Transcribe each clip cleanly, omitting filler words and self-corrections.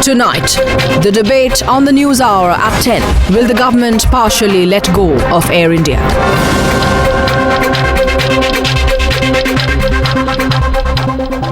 Tonight, the debate on the News Hour at 10. Will the government partially let go of Air India?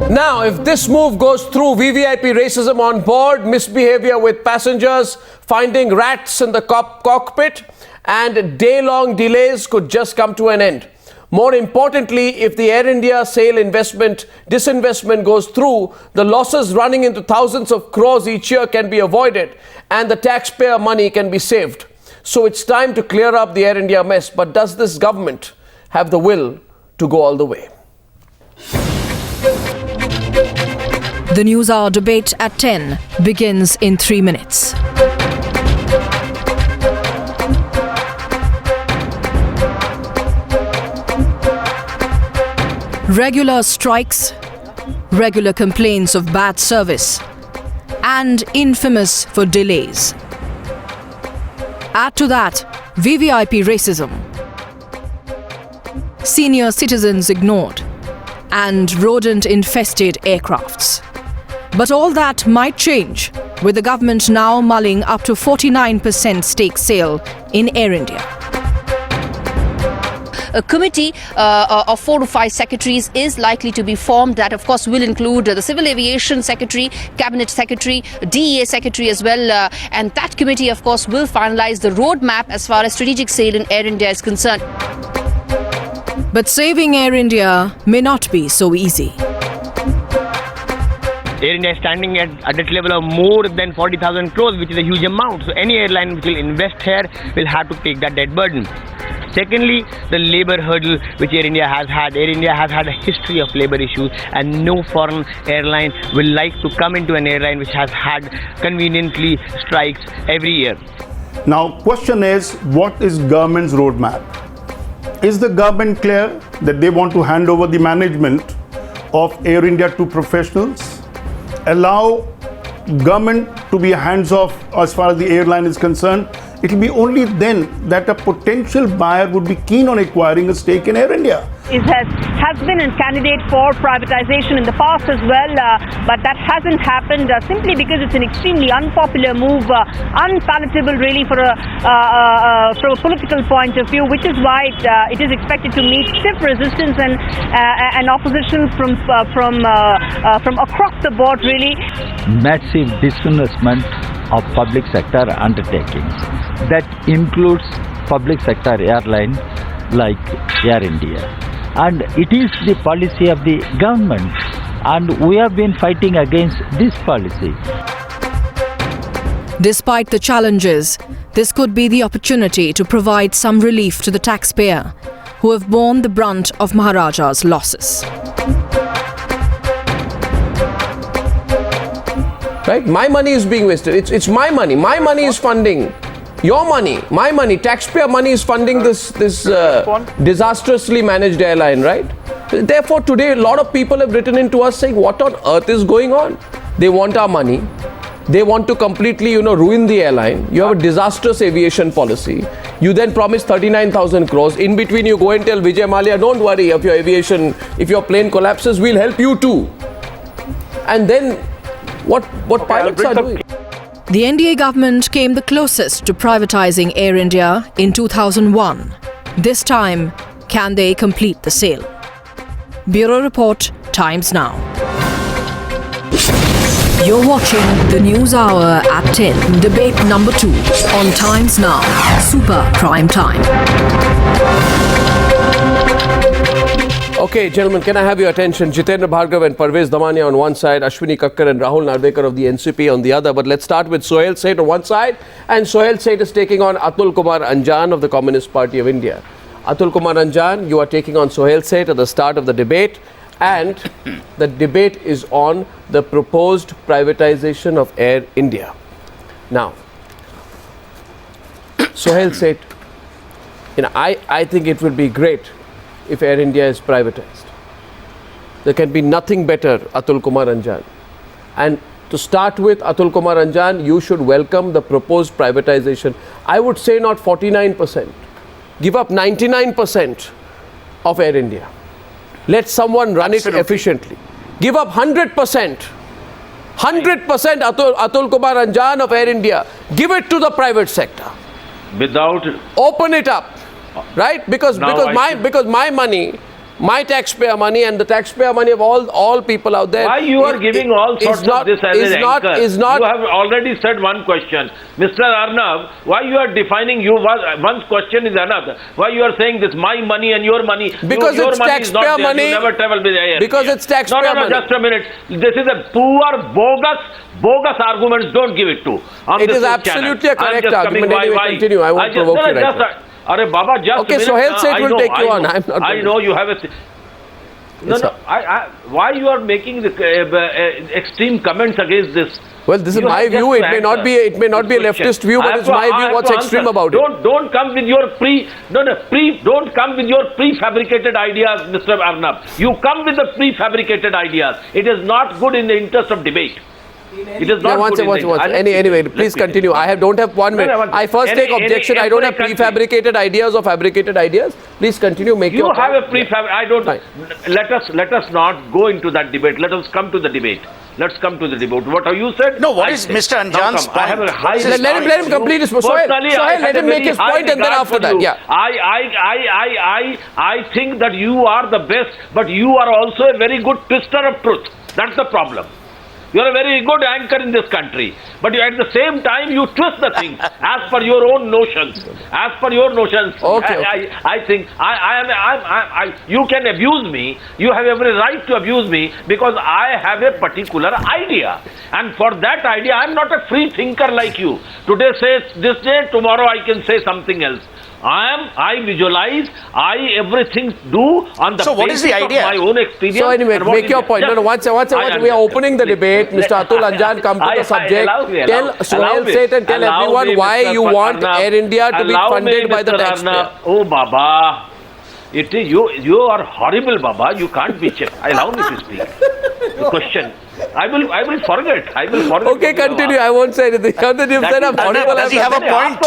Now, if this move goes through, VVIP racism on board, misbehavior with passengers, finding rats in the cockpit, and day-long delays could just come to an end. More importantly, if the Air India sale disinvestment goes through, the losses running into thousands of crores each year can be avoided and the taxpayer money can be saved. So it's time to clear up the Air India mess. But does this government have the will to go all the way? The News Hour debate at 10 begins in 3 minutes. Regular strikes, regular complaints of bad service, and infamous for delays. Add to that VVIP racism, senior citizens ignored, and rodent-infested aircrafts. But all that might change with the government now mulling up to 49% stake sale in Air India. A committee of 4 to 5 secretaries is likely to be formed. That, of course, will include the Civil Aviation Secretary, Cabinet Secretary, DEA Secretary as well. And that committee, of course, will finalize the roadmap as far as strategic sale in Air India is concerned. But saving Air India may not be so easy. Air India is standing at that level of more than 40,000 crores, which is a huge amount. So any airline which will invest here will have to take that debt burden. Secondly, the labour hurdle which Air India has had. Air India has had a history of labour issues, and no foreign airline will like to come into an airline which has had conveniently strikes every year. Now, question is, what is government's roadmap? Is the government clear that they want to hand over the management of Air India to professionals? Allow government to be hands-off as far as the airline is concerned? It will be only then that a potential buyer would be keen on acquiring a stake in Air India. It has been a candidate for privatization in the past as well, but that hasn't happened simply because it's an extremely unpopular move, unpalatable really from a political point of view, which is why it is expected to meet stiff resistance and opposition from across the board really. Massive disinvestment of public sector undertakings. That includes public sector airline like Air India. And it is the policy of the government, and we have been fighting against this policy. Despite the challenges, this could be the opportunity to provide some relief to the taxpayer who have borne the brunt of Maharaja's losses. Right? My money is being wasted. It's my money. My money is funding your money. My money. Taxpayer money is funding this disastrously managed airline, right? Therefore, today a lot of people have written in to us saying, what on earth is going on? They want our money. They want to completely, ruin the airline. You have a disastrous aviation policy. You then promise 39,000 crores. In between, you go and tell Vijay Mallya, don't worry, if your plane collapses, we'll help you too. And then what pilots are doing? The NDA government came the closest to privatizing Air India in 2001. This time, can they complete the sale? Bureau Report, Times Now. You're watching the News Hour at 10, debate number 2 on Times Now, Super Prime Time. Okay, gentlemen, can I have your attention? Jitendra, Bhargava and Parvez, Damania on one side, Ashwini, Kakkar and Rahul, Narvekar of the NCP on the other. But let's start with Suhel, Seth on one side. And Suhel, Seth is taking on Atul Kumar Anjan of the Communist Party of India. Atul Kumar Anjan, you are taking on Suhel, Seth at the start of the debate. And the debate is on the proposed privatization of Air India. Now, Suhel, Seth, I think it would be great if Air India is privatized. There can be nothing better, Atul Kumar Anjan. And to start with, Atul Kumar Anjan, you should welcome the proposed privatization. I would say not 49%. Give up 99% of Air India. Let someone run it efficiently. Give up 100%. 100% Atul Kumar Anjan of Air India, give it to the private sector. Without open it up, right? Because my money, my taxpayer money, and the taxpayer money of all people out there. Why you are giving all sorts of this as an anchor? You have already said one question, Mr. Arnab. Why you are defining one question is enough? Why you are saying this my money and your money? Because your it's money taxpayer money. You never travel with Air Because India. it's taxpayer money. No, just a minute. This is a poor, bogus arguments. Don't give it to. It is absolutely a correct argument. Anyway, continue. I won't provoke you right now. Arey Baba, just okay, Suhel Seth will take you on. I'm not. I know you have a. Why you are making the extreme comments against this? Well, this is my view. It may not be a leftist view, but it's my view. What's extreme about it? Don't come with your don't come with your prefabricated ideas, Mr. Arnab. You come with the prefabricated ideas. It is not good in the interest of debate. It is not good. Anyway, please continue. I don't have 1 minute. I first take objection. I don't have prefabricated ideas or fabricated ideas. Please continue. Make your point. You have a prefab. I don't. Let us not go into that debate. Let us come to the debate. Let's come to the debate. What have you said? No, what is Mr. Anjan's point? I have a high. Let him complete his point. Suhel, let him make his point, and then after that, yeah. I think that you are the best, but you are also a very good twister of truth. That's the problem. You are a very good anchor in this country, but at the same time you twist the things as per your own notions. As per your notions, okay. I think you can abuse me. You have every right to abuse me because I have a particular idea, and for that idea I am not a free thinker like you. Today says this day, tomorrow I can say something else. I visualize, everything do on the basis of my own experience. So anyway, make your point. Once we are opening the debate, Mr. Atul Anjan, come to the subject. Tell Suhel Seth and tell everyone why you want Air India to be funded by the taxpayer. Oh, Baba. It is you are horrible, Baba. You can't be checked. Allow me to speak. The question. I will forget. Okay, continue. I won't say anything. You've said I'm horrible. Does he have a point?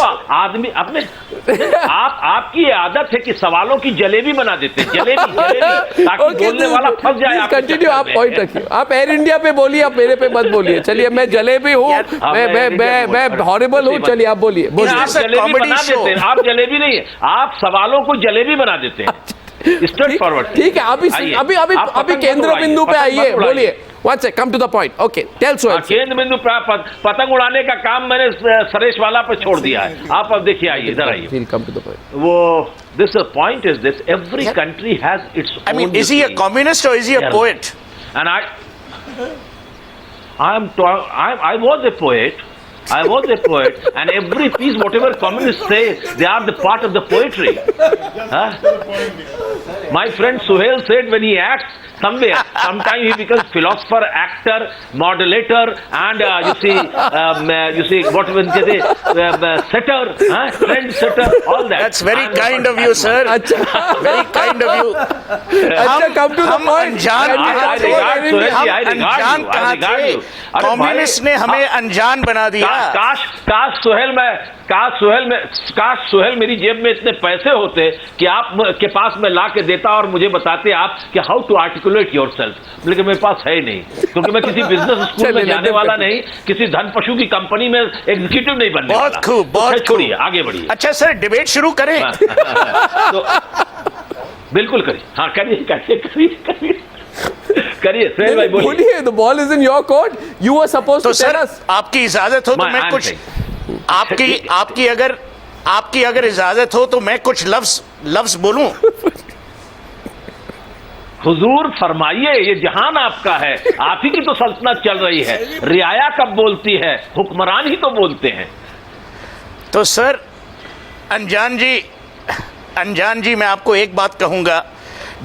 आपकी आदत है कि सवालों की जलेबी बना देते हैं, जलेबी ताकि बोलने वाला फंस जाए. कंटिन्यू, आप पॉइंट रखिए. आप एयर इंडिया पे बोलिए, आप मेरे पे मत बोलिए. चलिए, मैं जलेबी हूँ, मैं हॉरिबल हूँ. चलिए, आप बोलिए. आप जलेबी बना देते हैं. आप जलेबी नहीं है, आप सवालों को जलेबी बना देते हैं. Straight forward. ठीक है, अभी केंद्र बिंदु पे आइए, बोलिए. One sec, come to the point. Okay, tell Suhel. केंद्र बिंदु पतंग उड़ाने का काम मैंने सरेश वाला पे छोड़ दिया है. आप अब देखिए, आइए, इधर आइए. He'll come to the point. This point is this: every country has its own. I mean, is he a communist or is he a poet? And I was a poet. I was a poet, and every piece, whatever communists say, they are the part of the poetry. My friend Suhel said when he acts somewhere, sometimes he becomes philosopher, actor, modulator, and you see what when they say setter, trend setter, all that. That's very kind of you, sir. Very kind of you. Come to the point. I regard you. Communist ने हमें अनजान बना दिया. काश सुहेल मेरी जेब में इतने पैसे होते कि आप के पास मैं ला के देता और मुझे बताते आप कि हाउ टू आर्टिकुलेट योरसेल्फ. लेकिन मेरे पास है नहीं, क्योंकि मैं किसी बिजनेस स्कूल में जाने वाला नहीं, किसी धन पशु की कंपनी में एग्जीक्यूटिव नहीं बनने वाला. बहुत खूब, बहुत छोड़िए, आगे बढ़िए. अच्छा सर, डिबेट शुरू करें. तो बिल्कुल करिए. हाँ, करिए. बोलिए. The ball is in your court. You were supposed to tell us. आपकी इजाजत हो तो मैं कुछ आपकी अगर इजाजत हो तो मैं कुछ लफ्ज बोलूं. हुजूर फरमाइए, ये जहान आपका है, आप ही की तो सल्तनत चल रही है. रियाया कब बोलती है? हुक्मरान ही तो बोलते हैं. तो सर अनजान जी मैं आपको एक बात कहूंगा.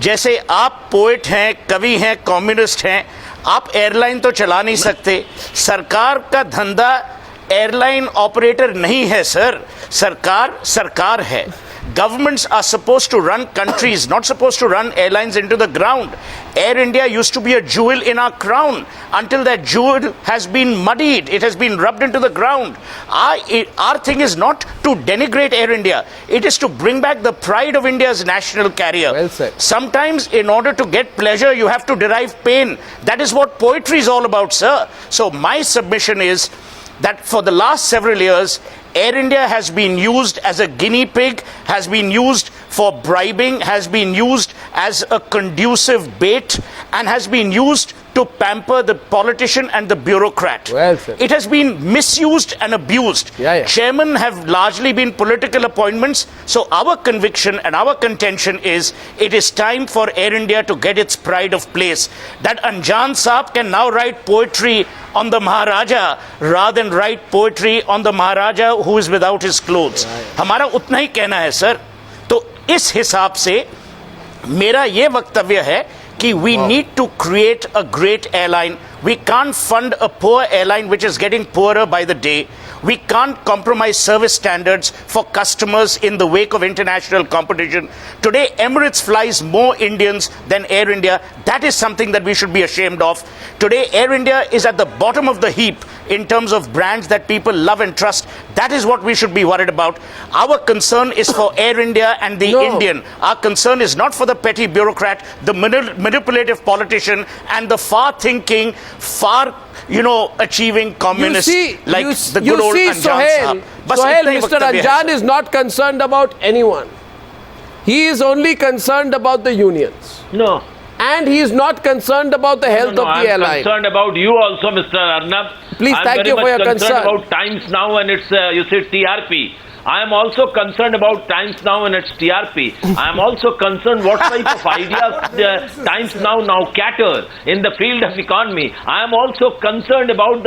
जैसे आप पोएट हैं, कवि हैं, कम्युनिस्ट हैं, आप एयरलाइन तो चला नहीं सकते. सरकार का धंधा एयरलाइन ऑपरेटर नहीं है सर. सरकार है. Governments are supposed to run countries, not supposed to run airlines into the ground. Air India used to be a jewel in our crown until that jewel has been muddied. It has been rubbed into the ground. Our thing is not to denigrate Air India. It is to bring back the pride of India's national carrier. Well said. Sometimes in order to get pleasure, you have to derive pain. That is what poetry is all about, sir. So my submission is that for the last several years, Air India has been used as a guinea pig, has been used for bribing, has been used as a conducive bait, and has been used to pamper the politician and the bureaucrat. Well said. It has been misused and abused. Yeah. Chairmen have largely been political appointments. So our conviction and our contention is it is time for Air India to get its pride of place. That Anjan Saab can now write poetry on the Maharaja rather than write poetry on the Maharaja who is without his clothes. हमारा उतना ही कहना है sir. तो इस हिसाब से मेरा ये वक्तव्य है कि we need to create a great airline. We can't fund a poor airline which is getting poorer by the day. We can't compromise service standards for customers in the wake of international competition. Today, Emirates flies more Indians than Air India. That is something that we should be ashamed of. Today, Air India is at the bottom of the heap in terms of brands that people love and trust. That is what we should be worried about. Our concern is for Air India and the Indian. Our concern is not for the petty bureaucrat, the manipulative politician, and the far-thinking, achieving communists like the good old Anjan Saab. Suhel, Mr. Anjan is not concerned about anyone. He is only concerned about the unions. No. And he is not concerned about the health of the airline. I'm concerned about you also, Mr. Arnab. Please, thank you for your concern. I'm very much concerned about Times Now and its, TRP. I am also concerned about Times Now and its TRP. I am also concerned what type of ideas Times Now cater in the field of economy. I am also concerned about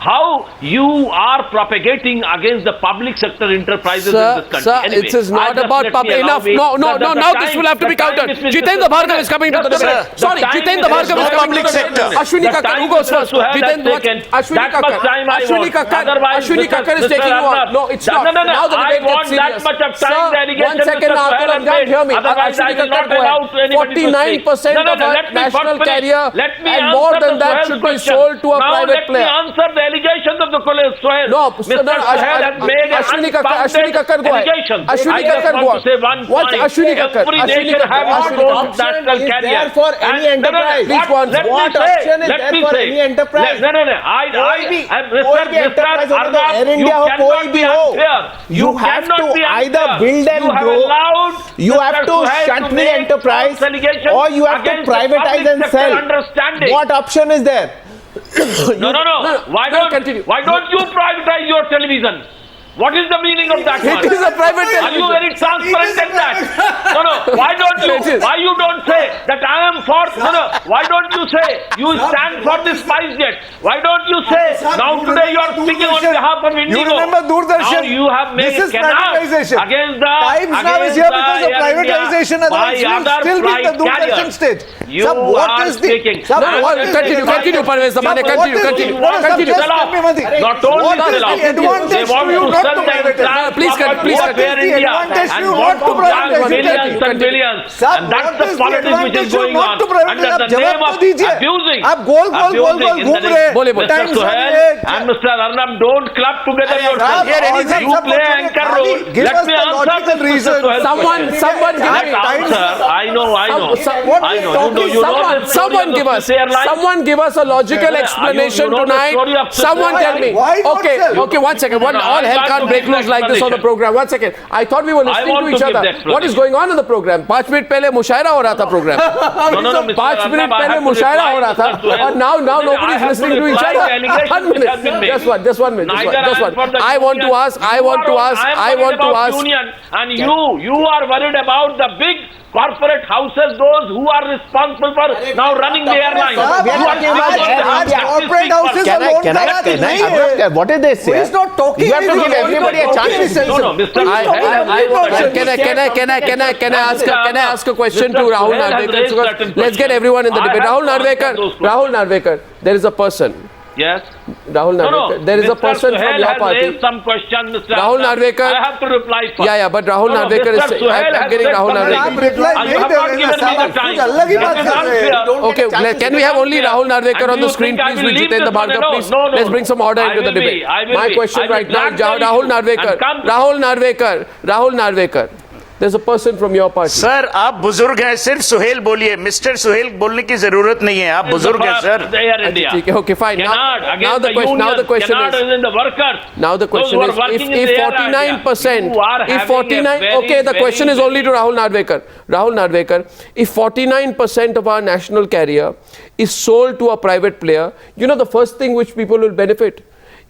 how you are propagating against the public sector enterprises in this country. Sir, anyway, it is not about enough. No, now this will have to be countered. Jitendra Bhargava is coming to the debate. Sorry, Jitendra Bhargava is coming to the debate. Ashwini Kakkar, who goes first? Ashwini Kakkar is taking you on. No, it's not. Now the debate gets serious. Sir, 1 second, Atul Anjan, hear me. Ashwini Kakkar, go ahead. 49% of our national carrier and more than that should be sold to a private player. Let me answer the allegations of the Suhel. No, Mr. Suhel has made Ashwini Kakkar, go ahead. Ashwini Kakkar, go ahead. What's Ashwini Kakkar? Every nation have its own national carrier. For any enterprise. What option is there for any enterprise? No. Mr. Arnab, you cannot be unfair. You have to either build and grow, you have to shut the enterprise, or you have to privatize and sell. What option is there? No. Why don't you privatize your television? What is the meaning of that one? It is a private television. Are you very transparent in that? No. Why you don't say that I am for, why don't you say you stand for the spice jet? Why don't you say, now today you are speaking on behalf of Indigo. You remember Doordarshan? Now you have made this is canal privatization. Against the Times Now is here because of privatization, otherwise you will still be in the Doordarshan stage. You are speaking. Continue, Parvez. Continue. Not only sell out, they want to sell the entire please India and want to grab millions and billions. And that's the politics which is going on under the name of abusing. In the name. Mr. Suhel and Mr. Arnab, don't club together yourself. You play anchor role. Let me answer the reason. Someone give me answer. I know. Someone give us a logical explanation tonight. Someone tell me. Okay, 1 second. All hell can't break loose like this on the program. 1 second. I thought we were listening to each other. What is going on in the program? 5 minutes पहले मुशायरा हो रहा था program. 5 minutes पहले मुशायरा हो रहा था. And now nobody is listening to each other. 1 minute. Just one minute. I want to ask. Union, and you are worried about the big corporate houses, those who are responsible for now running the airlines. Corporate houses alone. What is this? He is not talking. You have to give everybody a chance. No, Mr. Can I ask a question to Rahul Narvekar? Let's get everyone in the debate. Rahul Narvekar, there is a person. Yes. Rahul Narvekar, there is a person Suhel from your has party. raised some question, Mr. Rahul Narvekar. I have to reply first. Yeah, but Rahul Narvekar is saying, I'm getting Rahul Narvekar. You have not given me the time. That is unfair. Okay, can we have only Rahul Narvekar on the screen, please, with Jitendra Bhargava, please? No. Let's bring some order into the debate. My question right now, Rahul Narvekar. There's a person from your party. Sir आप बुजुर्ग हैं, सिर्फ सुहेल बोलिए, mister Suhail बोलने की जरूरत नहीं है, आप बुजुर्ग हैं sir. Okay, fine. Now the question is, if 49, okay, the question is only to Rahul Narvekar. If 49% of our national carrier is sold to a private player, you know the first thing which people will benefit?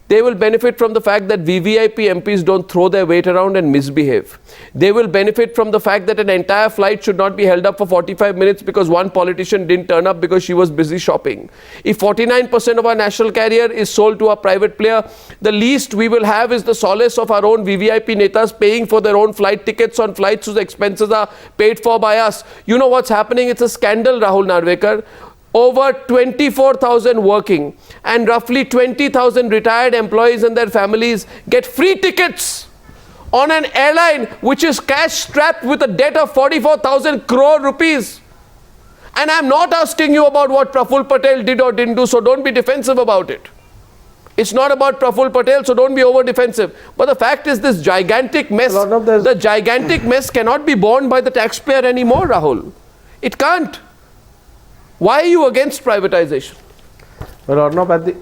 They will benefit from the fact that VVIP MPs don't throw their weight around and misbehave. They will benefit from the fact that an entire flight should not be held up for 45 minutes because one politician didn't turn up because she was busy shopping. If 49% of our national carrier is sold to a private player, the least we will have is the solace of our own VVIP netas paying for their own flight tickets on flights whose expenses are paid for by us. You know what's happening? It's a scandal, Rahul Narvekar. Over 24,000 working and roughly 20,000 retired employees and their families get free tickets on an airline which is cash strapped with a debt of 44,000 crore rupees. And I'm not asking you about what Praful Patel did or didn't do, so don't be defensive about it. It's not about Praful Patel, so don't be over defensive. But the fact is, this gigantic mess, the gigantic mess cannot be borne by the taxpayer anymore, Rahul. It can't. Why are you against privatization? Well, Arnab, at the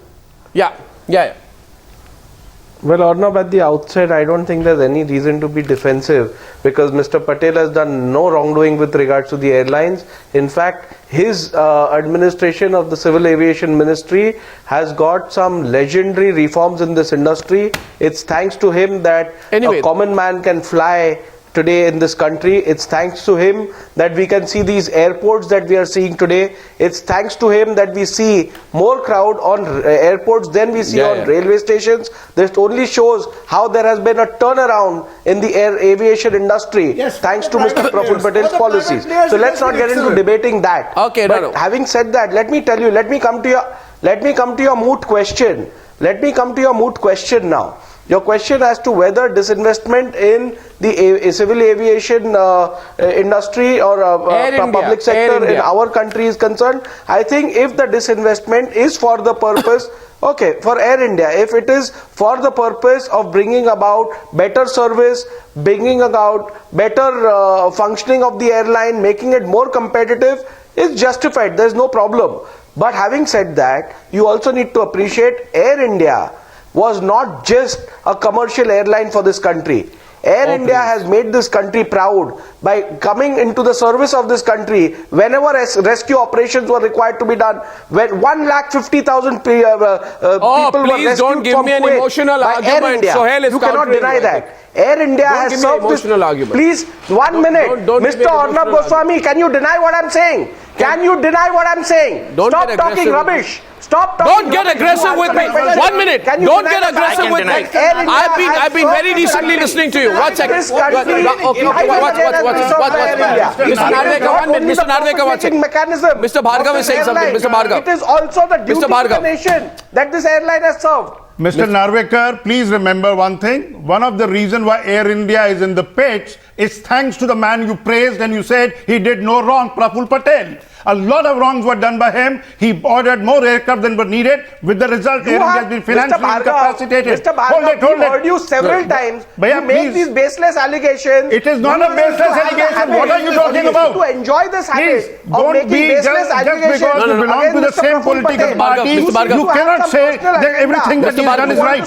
Well, Arnab, at the outset, I don't think there's any reason to be defensive because Mr. Patel has done no wrongdoing with regards to the airlines. In fact, his administration of the Civil Aviation Ministry has got some legendary reforms in this industry. It's thanks to him that a common man can fly today in this country. It's thanks to him that we can see these airports that we are seeing today. It's thanks to him that we see more crowd on airports than we see on railway stations. This only shows how there has been a turnaround in the aviation industry thanks to Mr. Praful Patel's policies. So let's not get into debating that. Okay, but having said that, let me tell you, let me come to your moot question. Let me come to your moot question now. Your question as to whether disinvestment in the civil aviation industry or public sector in our country is concerned, I think if the disinvestment is for the purpose, for Air India, if it is for the purpose of bringing about better service, bringing about better functioning of the airline, making it more competitive, it's justified. There's no problem. But having said that, you also need to appreciate Air India was not just a commercial airline for this country. Air India has made this country proud by coming into the service of this country whenever rescue operations were required to be done. When 150,000 people were rescued don't give from me an Kuwait emotional by argument. Air India. Suhel is you cannot deny that. Air India has served this. Please, 1 minute. Mr. Arnab Goswami, can you deny what I'm saying? Can you deny what I'm saying? Stop talking rubbish. Stop talking. Don't get aggressive with me. 1 minute. Don't get aggressive with me. I've been very decently listening to you. 1 second. Watch. Mr. Narvekar, watch it. Mr. Bhargava is saying something. Mr. Bhargava. It is also the duty of the nation that this airline has served. Mr. Narvekar, please remember one thing. One of the reasons why Air India is in the pitch is thanks to the man you praised and you said he did no wrong, Praful Patel. A lot of wrongs were done by him. He ordered more aircraft than were needed. With the result, Air India has been financially incapacitated. Mr. Bhargava, we heard you several times. You make these baseless allegations. It is not a baseless allegation. What are you talking about? To enjoy this habit of making baseless allegations. Just because you belong to the same political party, you cannot say that everything that is done is right.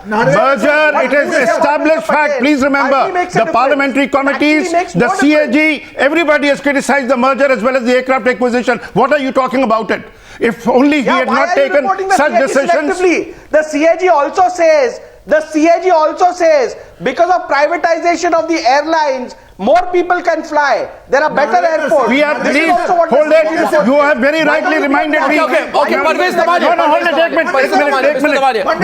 Merger, it is established fact. Please remember, the parliamentary committees, the CAG, everybody has criticized the merger as well as the aircraft acquisition. What are you talking about it? If only he had not taken such decisions. The CAG also says because of privatization of the airlines, more people can fly. There are better airports. We are, please, hold it. You have very rightly reminded me. Okay, Parvez Damania. No, hold it, take minute.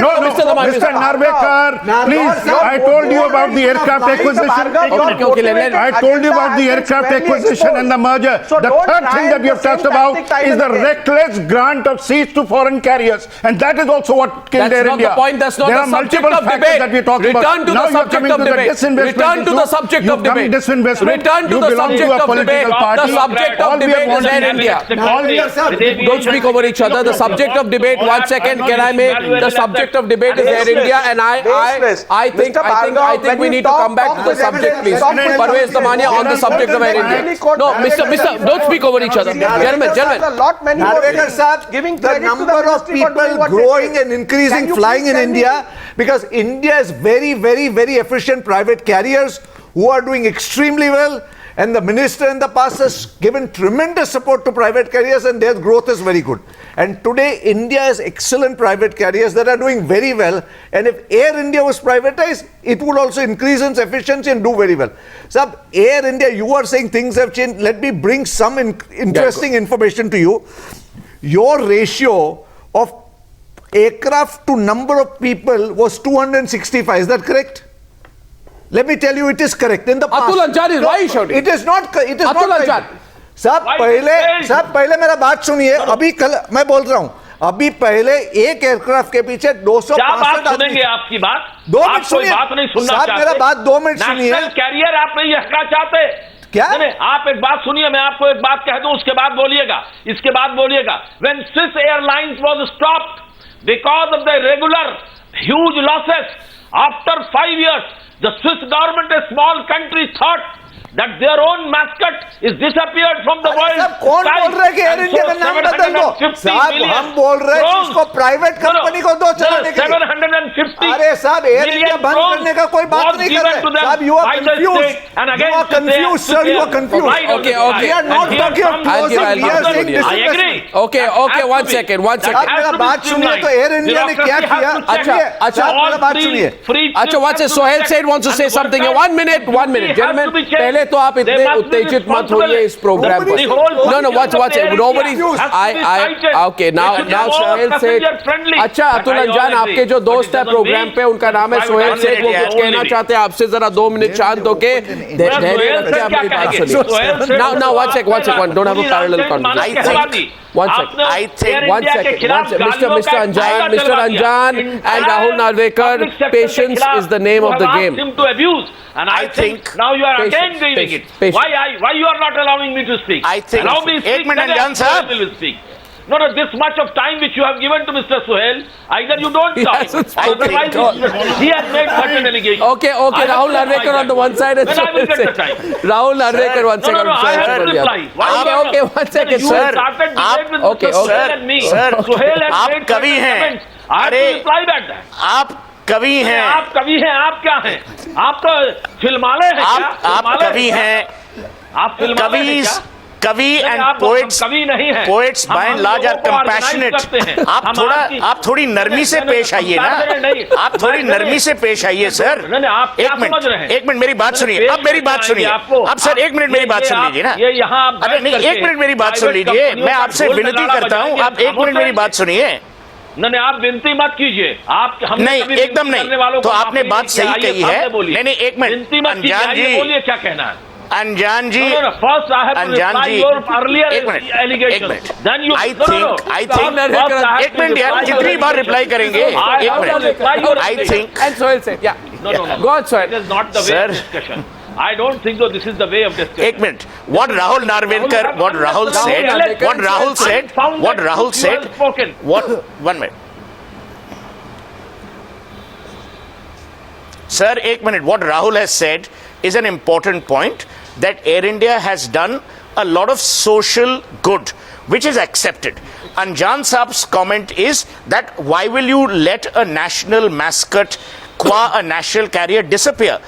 No, Mr. Narvekar, please, I told you about the aircraft acquisition. I told you about the aircraft acquisition and the merger. The third thing that you have talked about is the reckless grant of seats to foreign carriers. And that is also what killed Air India. That's not the point. That's not the subject of debate. Return to the subject of debate. Return to the subject of debate. Return to the subject of debate. The subject of debate is Air India. Don't speak over each other. The subject of debate, 1 second, can I make? The subject of debate is Air India, and I think we need to come back to the subject, please. Parvez Damania on the subject of Air India. No, Mr. Don't speak over each other. Gentlemen. Narvekar Sahab, the number of people growing and increasing flying in India, because India is very, very, very efficient private carriers who are doing extremely well, and the minister in the past has given tremendous support to private carriers, and their growth is very good. And today India has excellent private carriers that are doing very well, and if Air India was privatized, it would also increase its efficiency and do very well. So Air India, you are saying things have changed. Let me bring some interesting information to you. Your ratio of aircraft to number of people was 265, is that correct? Let me tell you, it is correct. In the past, Atul Anjan is why shouting? It is not. It is Atul not. Anjan. साहब पहले मेरा बात सुनिए. अभी कल मैं बोल रहा हूँ. अभी पहले एक एयरक्राफ्ट के पीछे 265 सुनेंगे आपकी बात. 2 मिनट सुनिए. बात नहीं सुनना चाहते. साहब मेरा बात 2 मिनट सुनिए. नेशनल कैरियर आप नहीं हटना चाहते. क्या? नहीं, आप एक बात सुनिए, मैं आपको एक बात कह दूं, उसके बाद बोलिएगा. इसके बाद बोलिएगा. When Swiss Airlines was stopped because of the regular huge losses, after 5 years, the Swiss government, a small country, thought that their own mascot is disappeared from the world. साहब कौन बोल रहे हैं कि एयर इंडिया का नाम बदल दो? साहब हम बोल रहे हैं इसको प्राइवेट कंपनी को दो चलाने के लिए. 750. अरे साहब एयर इंडिया बंद करने का कोई बात नहीं कर रहे. साहब you are confused. You are confused, sir. You are confused. Okay. We are not talking of closing. We are saying this. I agree. Okay. 1 second. आप मेरा बात सुनिए तो एयर इंडिया ने क्या किया? अच्छा मेरा बात सुनिए. अच्छा, what's it? Suhel said wants to say something. 1 minute, gentlemen. पहले तो आप इतने उत्तेजित मत होइए इस प्रोग्राम पर. No, what's it? Nobody. Okay. Now Suhel said. अच्छा, अतुल अंजान आपके जो दोस्त है प्रोग्राम पे, उनका नाम है सुहेल सेठ, वो कुछ कहना चाहते हैं आपसे. जरा 2 मिनट शांत होके धैर्य रखिए, हमारी बात सुनिए. Now 1 second. Don't have a parallel conversation. 1 second. I think 1 second. Mr. Anjan and Rahul Narvekar, patience is the name of the game. Him to abuse, and I think now you are again doing it. Why you are not allowing me to speak? I think. Allow me to speak. Anjan sahab will speak. No, this much of time which you have given to Mr. Suhel, either you don't talk. Otherwise, he has made certain allegations. Okay. Rahul Narvekar on the one side and I will get the time. Rahul Narvekar, 1 second. I have to reply. Okay, 1 second, you sir. started debate with Mr. Suhel and me. Sir, Suhel has आप made कवि certain हैं. comments. I have to reply back that. आप कवि हैं. आप कवि हैं. आप क्या हैं? आप तो फिल्मालय हैं क्या? आप कवि हैं. आप फिल्मालय हैं क्या? कवि एंड पोएट्स, कवि नहीं है. Poets by and large are compassionate. आप थोड़ी नरमी से पेश आइए ना. आप थोड़ी नरमी से पेश आइए सर. एक मिनट मेरी बात सुनिए. अब मेरी बात सुनिए. अब सर 1 मिनट मेरी बात सुन लीजिए ना. अरे नहीं, 1 मिनट मेरी बात सुन लीजिए. मैं आपसे विनती करता हूँ, आप 1 मिनट मेरी बात सुनिए. नहीं, आप विनती मत कीजिए. आप नहीं, एकदम नहीं. तो आपने बात सही कही है. नहीं, 1 मिनट. अंजान जी, बोलिए क्या कहना है. अंजान जी, first I have to reply your earlier allegations. Then you. I think. 1 minute यार, जितनी बार रिप्लाई करेंगे. 1 minute. I think. And Suhel said, yeah. No. Go on, Suhel. It is not the way of discussion. I don't think so. This is the way of discussion. 1 minute. What Rahul Narvekar, what Rahul said. 1 minute. Sir, 1 minute. What Rahul has said is an important point, that Air India has done a lot of social good, which is accepted. Anjan Saab's comment is that why will you let a national mascot qua a national carrier disappear?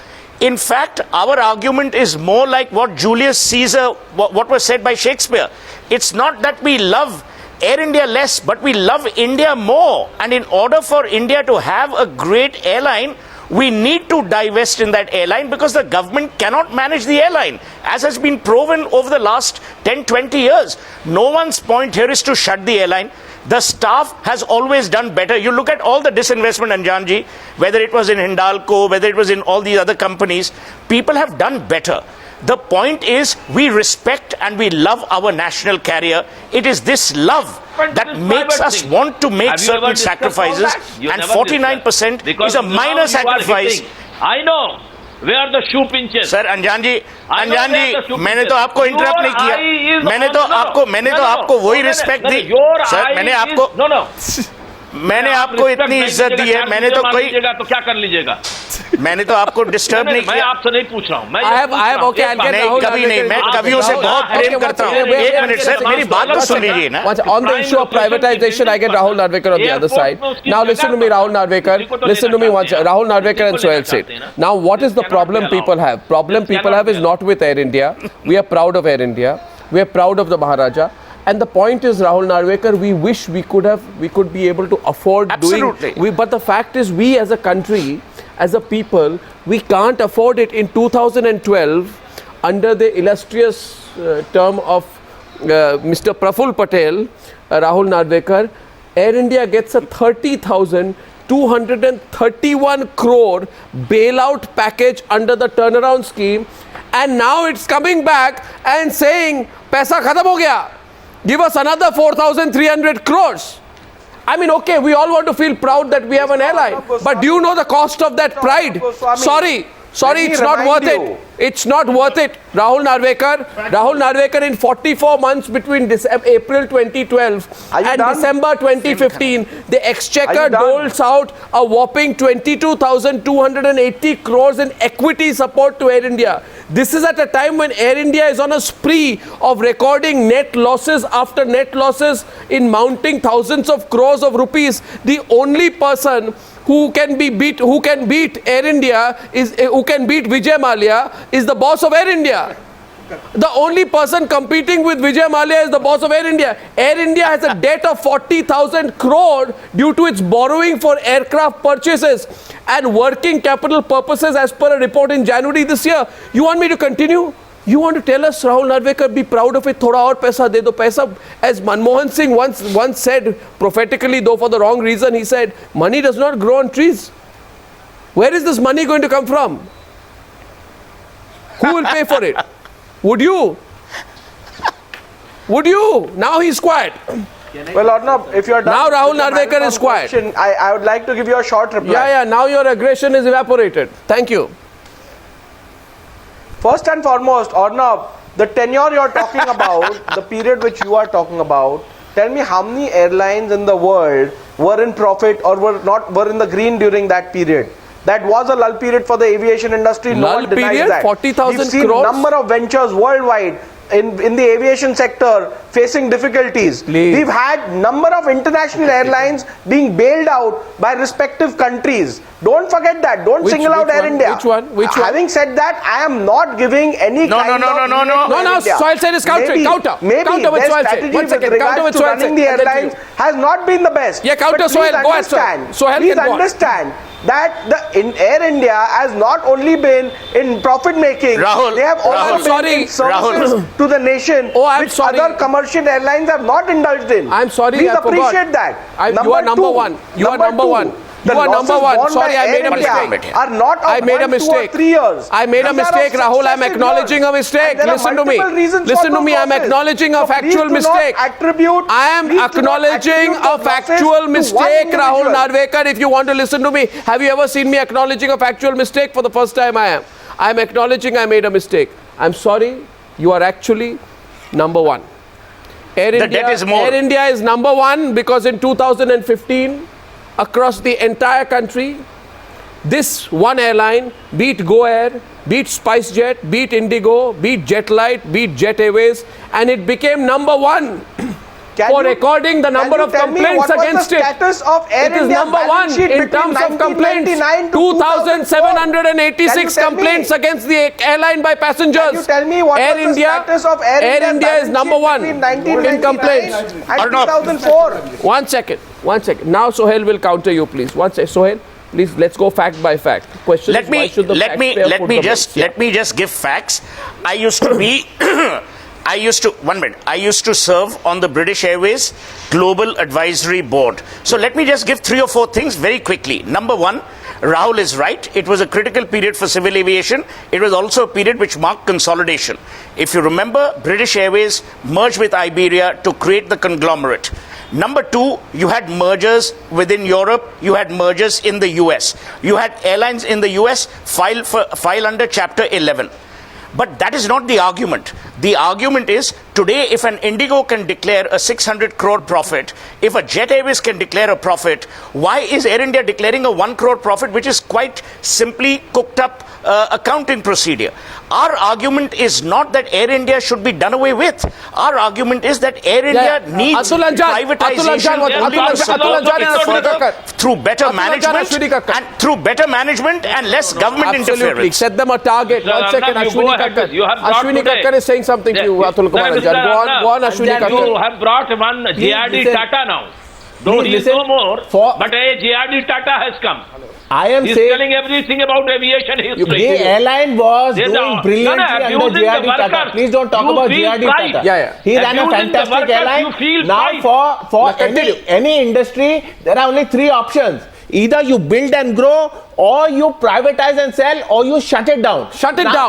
In fact, our argument is more like what Julius Caesar, what was said by Shakespeare. It's not that we love Air India less, but we love India more. And in order for India to have a great airline, We need to divest in that airline because the government cannot manage the airline, as has been proven over the last 10-20 years. No one's point here is to shut the airline. The staff has always done better. You look at all the disinvestment, Anjanji, whether it was in Hindalco, whether it was in all these other companies, people have done better. The point is, we respect and we love our national carrier. It is this love that makes us want to make certain sacrifices, and 49% is a minor sacrifice. I know where the shoe pinches. Sir, Anjan ji, मैंने तो आपको interrupt नहीं किया. मैंने तो आपको वही respect दी. Sir, मैंने आपको इतनी इज्जत दी है. मैंने तो कोई तो क्या कर लीजिएगा. मैंने तो आपको डिस्टर्ब नहीं किया. मैं आपसे नहीं पूछ रहा हूँ. नहीं, कभी नहीं. मैं कवियों से बहुत प्रेम करता हूँ. एक मिनट सर, मेरी बात तो सुन लीजिए ना. On the issue of privatization, I get Rahul Narvekar on the other side. Now listen to me, Rahul Narvekar. Listen to me once. Rahul Narvekar and Suhel said. Now what is the problem people have? Problem people have is not with Air India. We are proud of Air India. We are proud of the Maharaja. And the point is, Rahul Narvekar, we wish we could be able to afford doing. But the fact is, we as a country, as a people, we can't afford it. In 2012, under the illustrious term of Mr. Praful Patel, Rahul Narvekar, Air India gets a 30,231 crore bailout package under the turnaround scheme, and now it's coming back and saying, "Paisa khatam ho gaya. Give us another 4,300 crores." I mean, okay, we all want to feel proud that we have an airline. But do you know the cost of that pride? Sorry, it's not worth it. It's not worth it. Rahul Narvekar in 44 months between April 2012 and December 2015, the Exchequer doles out a whopping 22,280 crores in equity support to Air India. This is at a time when Air India is on a spree of recording net losses after net losses in mounting thousands of crores of rupees. The only person who can beat Air India who can beat Vijay Mallya is the boss of Air India. The only person competing with Vijay Mallya is the boss of Air India. Air India has a debt of 40,000 crore due to its borrowing for aircraft purchases and working capital purposes, as per a report in January this year. You want me to continue? You want to tell us, Rahul Narvekar, be proud of it, thoda aur paisa de do. Paisa, as Manmohan Singh once said, prophetically, though for the wrong reason, he said, money does not grow on trees. Where is this money going to come from? Who will pay for it? Would you? Would you? Now he's quiet. Well, Arnab, if you are done, now Rahul Narvekar is quiet. I would like to give you a short reply. Yeah, now your aggression is evaporated. Thank you. First and foremost, Arnab, the tenure you are talking about, the period which you are talking about, tell me how many airlines in the world were in profit or were in the green during that period. That was a lull period for the aviation industry. No one denies that. 40,000 We've seen number of ventures worldwide in the aviation sector facing difficulties. We've had number of international airlines being bailed out by respective countries. Don't forget that. Don't single out Air India. Which one? Having said that, I am not giving any No, Soil said is countering. Counter. Maybe with their Soil strategy said. 1 second. with Counter regards with to Soil running said. the airlines has not been the best. Yeah, counter But Soil. please Go ahead, sir. Soil Please can go on. understand that Air India has not only been in profit making, Rahul, they have also been in services to the nation, which other commercial airlines have not indulged in. I'm sorry, Please I forgot. appreciate that. You are number one. You are number one. You are number one. Sorry, I made a mistake. Are not I made a mistake. 2 or 3 years. I made a mistake, Rahul. I'm acknowledging a mistake. Listen to me. Listen to me. I'm acknowledging a factual mistake. I am acknowledging a factual mistake, Rahul Narvekar. If you want to listen to me, have you ever seen me acknowledging a factual mistake? For the first time, I am. I am acknowledging I made a mistake. I'm sorry. You are actually number one. Air India is number one because in 2015, across the entire country, this one airline beat Go Air, beat SpiceJet, beat Indigo, beat Jetlight, beat Jet Airways, and it became number one for recording the number of complaints against it. It is number one in terms of complaints. 2,786 complaints against the airline by passengers. Can you tell me what was the status of Air India is number one in complaints. And 2004. 1 second. Now Suhel will counter you, please. Suhel, Please, let's go fact by fact. Question Let is, why should the taxpayer put the bets? let me just give facts. I used to be I used to serve on the British Airways Global Advisory Board. So let me just give 3 or 4 things very quickly. Number one, Rahul is right. It was a critical period for civil aviation. It was also a period which marked consolidation. If you remember, British Airways merged with Iberia to create the conglomerate. Number 2, you had mergers within Europe, you had mergers in the US. You had airlines in the US file under Chapter 11. But that is not the argument. The argument is, today if an Indigo can declare a 600 crore profit, if a Jet Airways can declare a profit, why is Air India declaring a 1 crore profit, which is quite simply cooked up accounting procedure? Our argument is not that Air India should be done away with. Our argument is that Air India needs privatization through better management and less government interference. Set them a target. One second, Ashwini Kakkar is saying something to you, Atul Kumar. Go on, Ashwini Kakkar. You have brought one JRD Tata now. Though he is no more, but a JRD Tata has come. He's telling everything about aviation history. The airline was doing brilliantly under JRD Tata. Please don't talk about JRD Tata. He ran a fantastic airline. Now for any industry, there are only 3 options. Either you build and grow, or you privatize and sell, or you shut it down.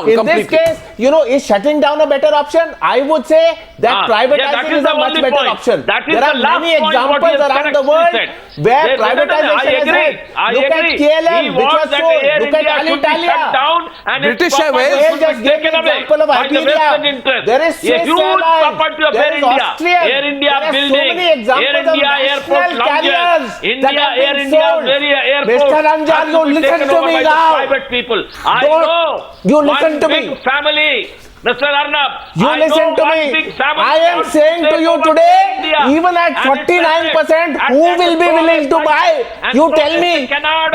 In this case, is shutting down a better option? I would say that privatizing is a much better option. There are many examples around the world where privatization has helped. Look at KLM, which was sold. Look at Alitalia. British Airways just gave an example of Iberia. There is Swiss Airlines. There is Austrian. Air India there are so building. many examples of national carriers that have been sold. Mr. Anjan, you listen to me now. Private people. I know. You listen to me. Big family. Mr. Arnab, you listen to me. I am saying to you today, even at 49%, who will be willing to buy? You tell me.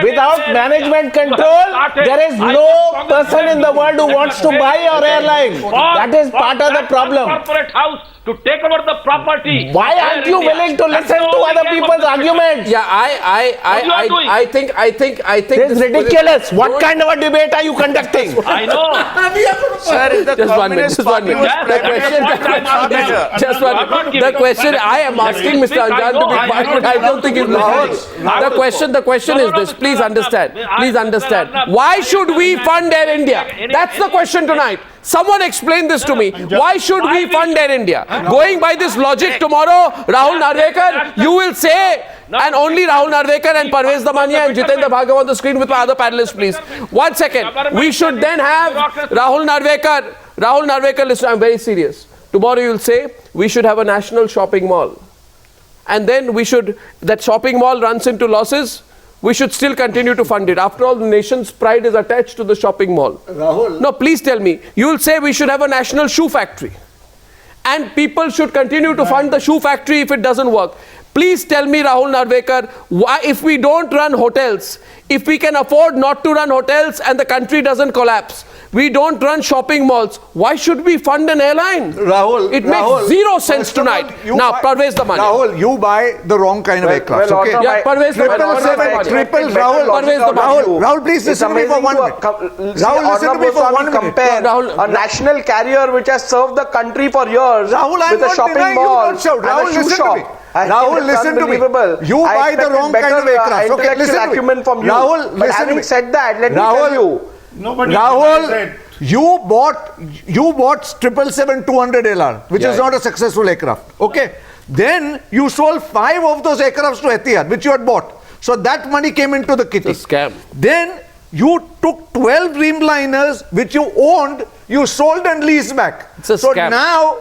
Without management control, there is no person in the world who wants to buy your airline. That is part of the problem. Corporate house to take over the property. Why aren't you willing to listen to other people's arguments? Yeah, I think this is ridiculous. What kind of a debate are you conducting? I know. Sir, just 1 minute. The question I am asking Mr. Anjan to be quiet, but I don't think he's listening. The question is this. Please understand. Why should we fund Air India? That's the question tonight. Someone explain this to me. Why should we fund Air India? Going by this logic, tomorrow, Rahul Narvekar, you will say, and only Rahul Narvekar and Parvez Damania and Jitendra Bhargava on the screen with my other panellists, please. 1 second. We should then have Rahul Narvekar. Listen, I'm very serious. Tomorrow you will say, we should have a national shopping mall. And then that shopping mall runs into losses. We should still continue to fund it. After all, the nation's pride is attached to the shopping mall. Rahul. No, please tell me. You will say we should have a national shoe factory. And people should continue to fund the shoe factory if it doesn't work. Please tell me, Rahul Narvekar, why, if we don't run hotels, if we can afford not to run hotels and the country doesn't collapse, we don't run shopping malls, why should we fund an airline? Rahul, it makes zero sense tonight. Now, Parvez Damania. Rahul, you buy the wrong kind of aircraft. Okay? Yeah, Parvez Damania. Rahul, please listen to me for 1 minute. Rahul, listen to me for 1 minute. Compare a national carrier which has served the country for years with a shopping mall and a shoe shop. Rahul, listen to me. You buy the wrong kind of aircraft. Okay, listen to me. Rahul, but having said that, let me tell you. Rahul, you bought 777-200 LR, which is not a successful aircraft. Okay. Then you sold 5 of those aircrafts to Etihad, which you had bought. So that money came into the kitty. It's a scam. Then you took 12 Dreamliners, which you owned, you sold and leased back. It's a so scam. Now,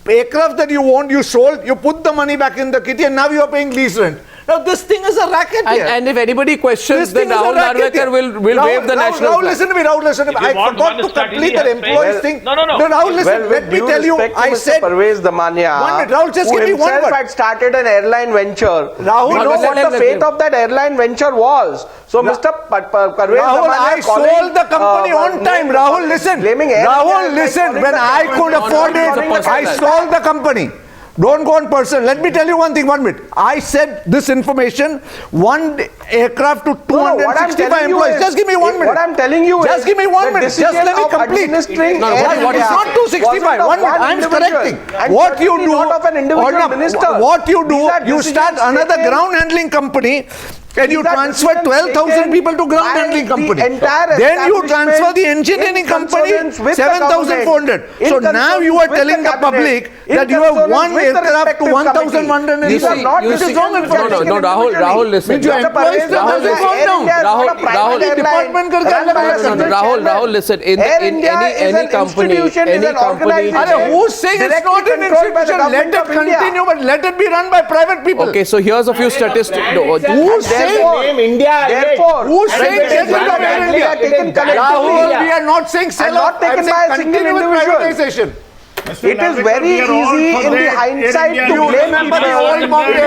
aircraft that you owned, you sold, you put the money back in the kitty, and now you are paying lease rent. Now this thing is a racket here. And if anybody questions, then Rahul Narvekar will waive the national Rahul, listen to me. Rahul, listen to me. I forgot to complete the employees thing. No. Rahul, listen. Let me tell you. I said. Parvez Damania, 1 minute. Rahul, just give me 1 word. Who had started an airline venture. Rahul, we know what the fate of that airline venture was. So, Mr. Parvez Rahul, I sold the company on time. Rahul, listen. Rahul, listen. When I could afford it, I sold the company. Don't go on personal. Let me tell you one thing, 1 minute. I said this information, one aircraft to 265 employees. Just give me 1 minute. What I'm telling you just give me 1 minute. Just let me complete. It's not 265. 1 minute. I'm correcting. What you do, what you do, you start another ground handling company, and you transfer 12,000 people to ground handling company. Then you transfer the engineering company 7,400. So now you are telling the public that you have one aircraft to 1,100. This is wrong information. No, Rahul, listen. Rahul, listen. In any company, who's saying it's not an institution? Let it continue, but let it be run by private people. Okay, so here's a few statistics. Who's saying Therefore, who's saying Rahul, we are not saying sell off. taken by a single individual. It is very easy in the hindsight to blame people. It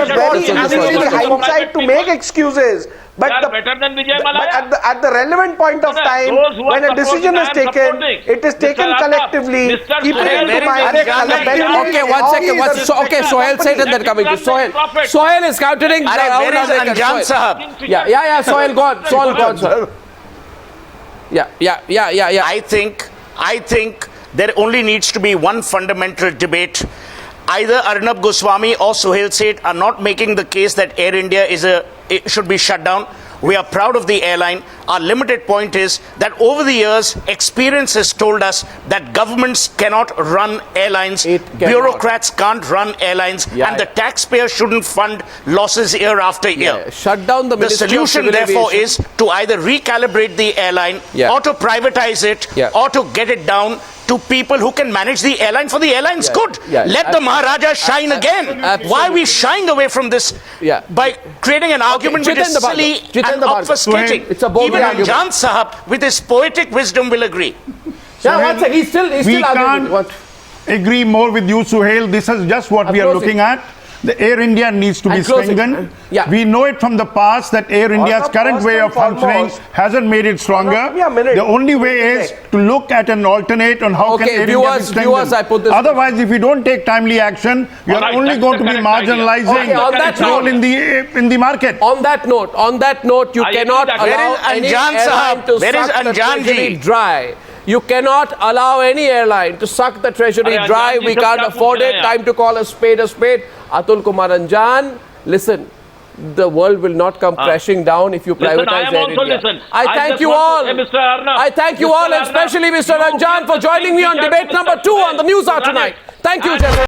is very easy in the hindsight to make excuses. But at the relevant point of time, when a decision is taken, it is taken collectively. Keeping in mind. Okay, 1 second. Okay, Suhel said and then coming to Suhel. Suhel is countering Where is Anjan Sahab? Yeah, Suhel, go on. Suhel, go on, sir. Yeah. I think there only needs to be one fundamental debate. Either Arnab Goswami or Suhel Seth are not making the case that Air India it should be shut down. We are proud of the airline. Our limited point is that over the years, experience has told us that governments cannot run airlines, bureaucrats can't run airlines, and the taxpayer shouldn't fund losses year after year. Shut down the Ministry The solution, therefore, is to either recalibrate the airline or to privatize it or to get it down to people who can manage the airline for the airline's good. Let the Maharaja shine again. Why are we shying away from this by creating an argument which is silly and obfuscating? Even Anjan Sahab, with his poetic wisdom, will agree. We can't agree more with you, Suhel. This is just what we are looking at. The Air India needs to be strengthened. We know it from the past that Air India's current way of functioning hasn't made it stronger. The only way is to look at an alternate on how can Air India be strengthened. Otherwise, if we don't take timely action, we are only going to be marginalizing its role in the market. On that note, you cannot allow any airline to suck the treasury dry. You cannot allow any airline to suck the treasury dry. We can't afford it. Time to call a spade a spade. Atul, Kumar, Anjan, listen. The world will not come crashing down if you privatize Air India. I thank you all. I thank you all, especially Mr. Anjan, for joining me on debate number 2 on the Newshour tonight. Thank you, gentlemen.